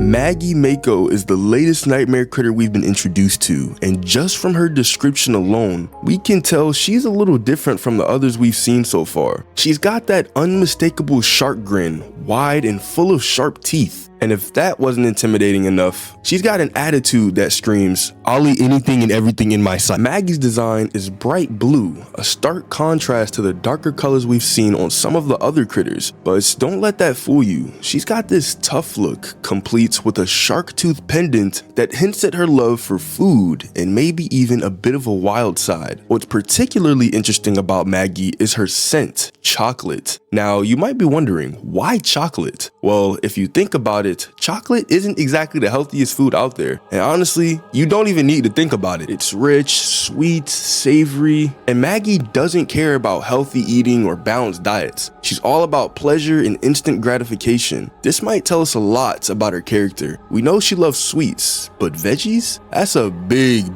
Maggie Mako is the latest nightmare critter we've been introduced to, and just from her description alone, we can tell she's a little different from the others we've seen so far. She's got that unmistakable shark grin, wide and full of sharp teeth. And if that wasn't intimidating enough, she's got an attitude that screams, "I'll eat anything and everything in my sight." Maggie's design is bright blue, a stark contrast to the darker colors we've seen on some of the other critters. But don't let that fool you. She's got this tough look, complete with a shark tooth pendant that hints at her love for food and maybe even a bit of a wild side. What's particularly interesting about Maggie is her scent, chocolate. Now, you might be wondering, why chocolate? Well, if you think about it, chocolate isn't exactly the healthiest food out there. And honestly, you don't even need to think about it. It's rich, sweet, savory, and Maggie doesn't care about healthy eating or balanced diets. She's all about pleasure and instant gratification. This might tell us a lot about her character. We know she loves sweets, but veggies? That's a big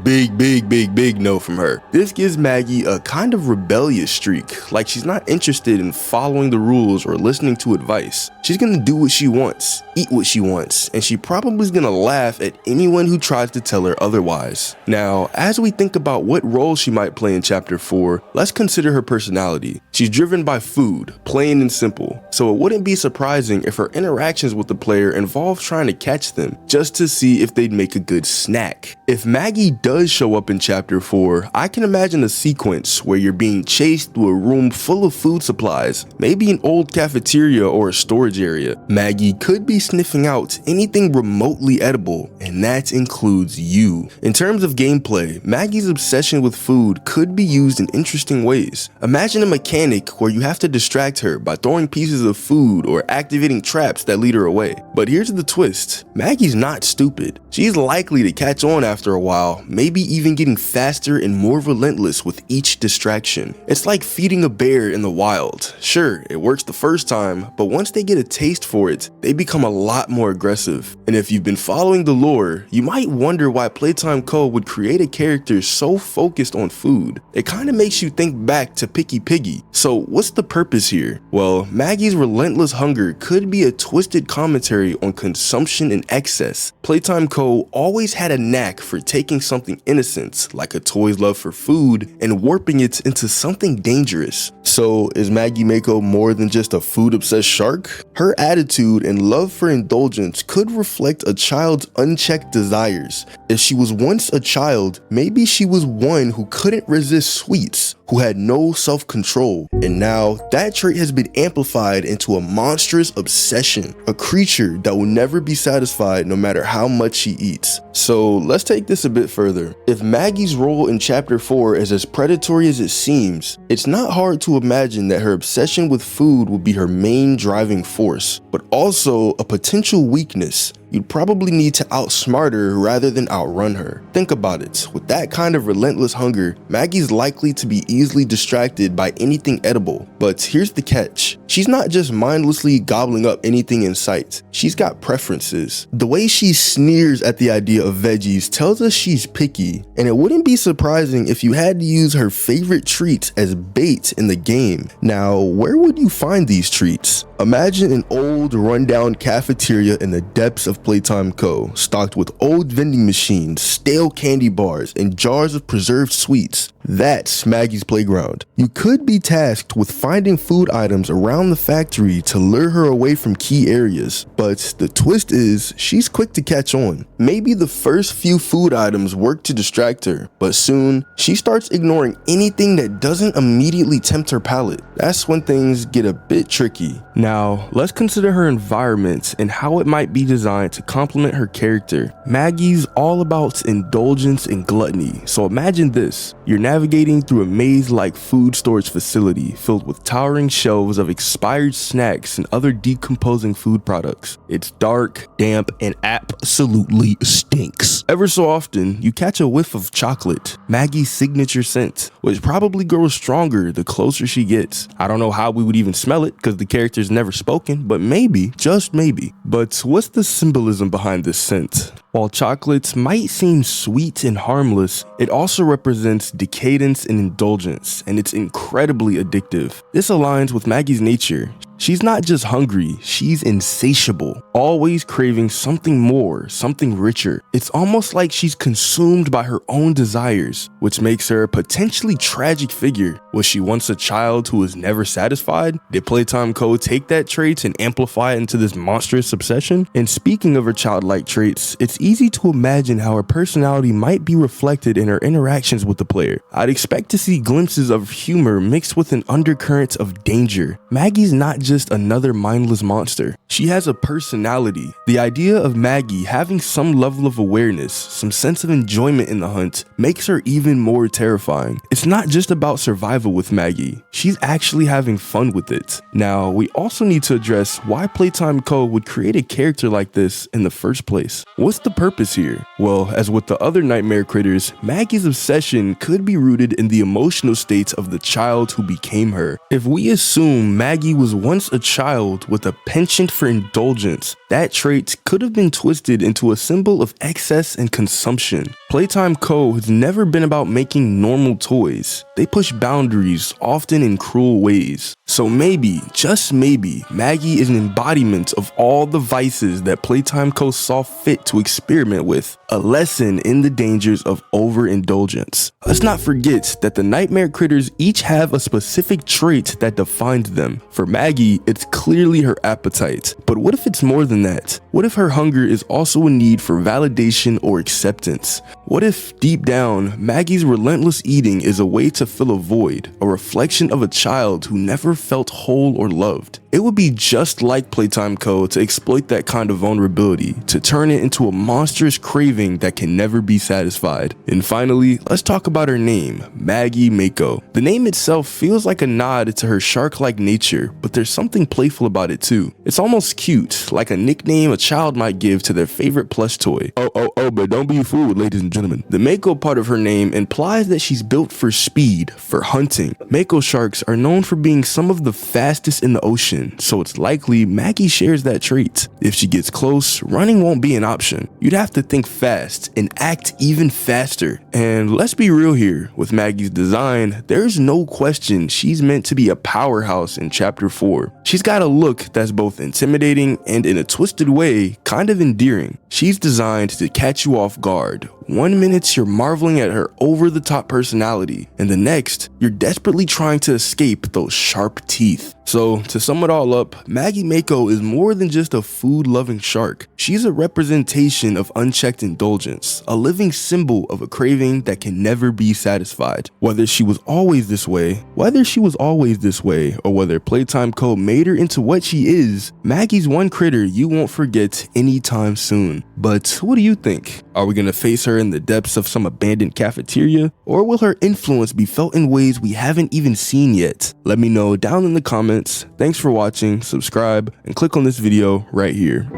no from her. This gives Maggie a kind of rebellious streak, like she's not interested in following the rules or listening to advice. She's gonna do what she wants, eat what she wants, and she probably is gonna laugh at anyone who tries to tell her otherwise. Now, as we think about what role she might play in Chapter 4, let's consider her personality. She's driven by food, plain and simple, so it wouldn't be surprising if her interactions with the player involve trying to catch them, just to see if they'd make a good snack. If Maggie does show up in Chapter 4, I can imagine a sequence where you're being chased through a room full of food supplies, maybe an old cafeteria or a storage area. Maggie could be sniffing out anything remotely edible, and that includes you. In terms of gameplay, Maggie's obsession with food could be used in interesting ways. Imagine a mechanic where you have to distract her by throwing pieces of food or activating traps that lead her away. But here's the twist, Maggie's not stupid. She's likely to catch on after a while, maybe even getting faster and more relentless with each distraction. It's like feeding a bear in the wild. Sure, it works the first time, but once they get a taste for it, they become a lot more aggressive. And if you've been following the lore, you might wonder why Playtime Co. would create a character so focused on food. It kind of makes you think back to Picky Piggy. So what's the purpose here? Well, Maggie's relentless hunger could be a twisted commentary on consumption and excess. Playtime Co. always had a knack for taking something innocent, like a toy's love for food, and warping it into something dangerous. So is Maggie Mako more than just a food-obsessed shark? Her attitude and love for indulgence could reflect a child's unchecked desires. If she was once a child, maybe she was one who couldn't resist sweets, who had no self-control, and now that trait has been amplified into a monstrous obsession, a creature that will never be satisfied no matter how much she eats. So let's take this a bit further. If Maggie's role in Chapter 4 is as predatory as it seems, it's not hard to imagine that her obsession with food will be her main driving force, but also a potential weakness. You'd probably need to outsmart her rather than outrun her. Think about it, with that kind of relentless hunger, Maggie's likely to be easily distracted by anything edible. But here's the catch, she's not just mindlessly gobbling up anything in sight, she's got preferences. The way she sneers at the idea of veggies tells us she's picky, and it wouldn't be surprising if you had to use her favorite treats as bait in the game. Now, where would you find these treats? Imagine an old rundown cafeteria in the depths of Playtime Co., stocked with old vending machines, stale candy bars, and jars of preserved sweets. That's Maggie's playground. You could be tasked with finding food items around the factory to lure her away from key areas, but the twist is she's quick to catch on. Maybe the first few food items work to distract her, but soon she starts ignoring anything that doesn't immediately tempt her palate. That's when things get a bit tricky. Now, let's consider her environment and how it might be designed to complement her character. Maggie's all about indulgence and gluttony, so imagine this. You're navigating through a maze-like food storage facility filled with towering shelves of expired snacks and other decomposing food products. It's dark, damp, and absolutely stinks. Ever so often, you catch a whiff of chocolate, Maggie's signature scent, which probably grows stronger the closer she gets. I don't know how we would even smell it because the character's never spoken, but maybe, just maybe. But what's the symbolism behind this scent? While chocolates might seem sweet and harmless, it also represents decadence and indulgence, and it's incredibly addictive. This aligns with Maggie's nature. She's not just hungry, she's insatiable, always craving something more, something richer. It's almost like she's consumed by her own desires, which makes her a potentially tragic figure. Was she once a child who was never satisfied? Did Playtime Co. take that trait and amplify it into this monstrous obsession? And speaking of her childlike traits, it's easy to imagine how her personality might be reflected in her interactions with the player. I'd expect to see glimpses of humor mixed with an undercurrent of danger. Maggie's not just another mindless monster. She has a personality. The idea of Maggie having some level of awareness, some sense of enjoyment in the hunt, makes her even more terrifying. It's not just about survival with Maggie. She's actually having fun with it. Now, we also need to address why Playtime Co. would create a character like this in the first place. What's the purpose here? Well, as with the other nightmare critters, Maggie's obsession could be rooted in the emotional states of the child who became her. If we assume Maggie was once a child with a penchant for indulgence, that trait could have been twisted into a symbol of excess and consumption. Playtime Co. has never been about making normal toys. They push boundaries, often in cruel ways. So maybe, just maybe, Maggie is an embodiment of all the vices that Playtime Co. saw fit to experiment with, a lesson in the dangers of overindulgence. Let's not forget that the nightmare critters each have a specific trait that defines them. For Maggie, it's clearly her appetite. But what if it's more than that? What if her hunger is also a need for validation or acceptance? What if, deep down, Maggie's relentless eating is a way to fill a void, a reflection of a child who never felt whole or loved? It would be just like Playtime Co. to exploit that kind of vulnerability, to turn it into a monstrous craving that can never be satisfied. And finally, let's talk about her name, Maggie Mako. The name itself feels like a nod to her shark-like nature, but there's something playful about it too. It's almost cute, like a nickname a child might give to their favorite plush toy. Oh, but don't be fooled, ladies and gentlemen. The Mako part of her name implies that she's built for speed, for hunting. Mako sharks are known for being some of the fastest in the ocean, so it's likely Maggie shares that trait. If she gets close, running won't be an option. You'd have to think fast and act even faster. And let's be real here, with Maggie's design, there's no question she's meant to be a powerhouse in Chapter 4. She's got a look that's both intimidating and, in a twisted way, kind of endearing. She's designed to catch you off guard. One minute you're marveling at her over-the-top personality, and the next, you're desperately trying to escape those sharp teeth. So, to sum it all up, Maggie Mako is more than just a food-loving shark. She's a representation of unchecked indulgence, a living symbol of a craving that can never be satisfied. Whether she was always this way, or whether Playtime Co. made her into what she is, Maggie's one critter you won't forget anytime soon. But what do you think? Are we gonna face her in the depths of some abandoned cafeteria, or will her influence be felt in ways we haven't even seen yet? Let me know down in the comments. Thanks for watching, subscribe, and click on this video right here.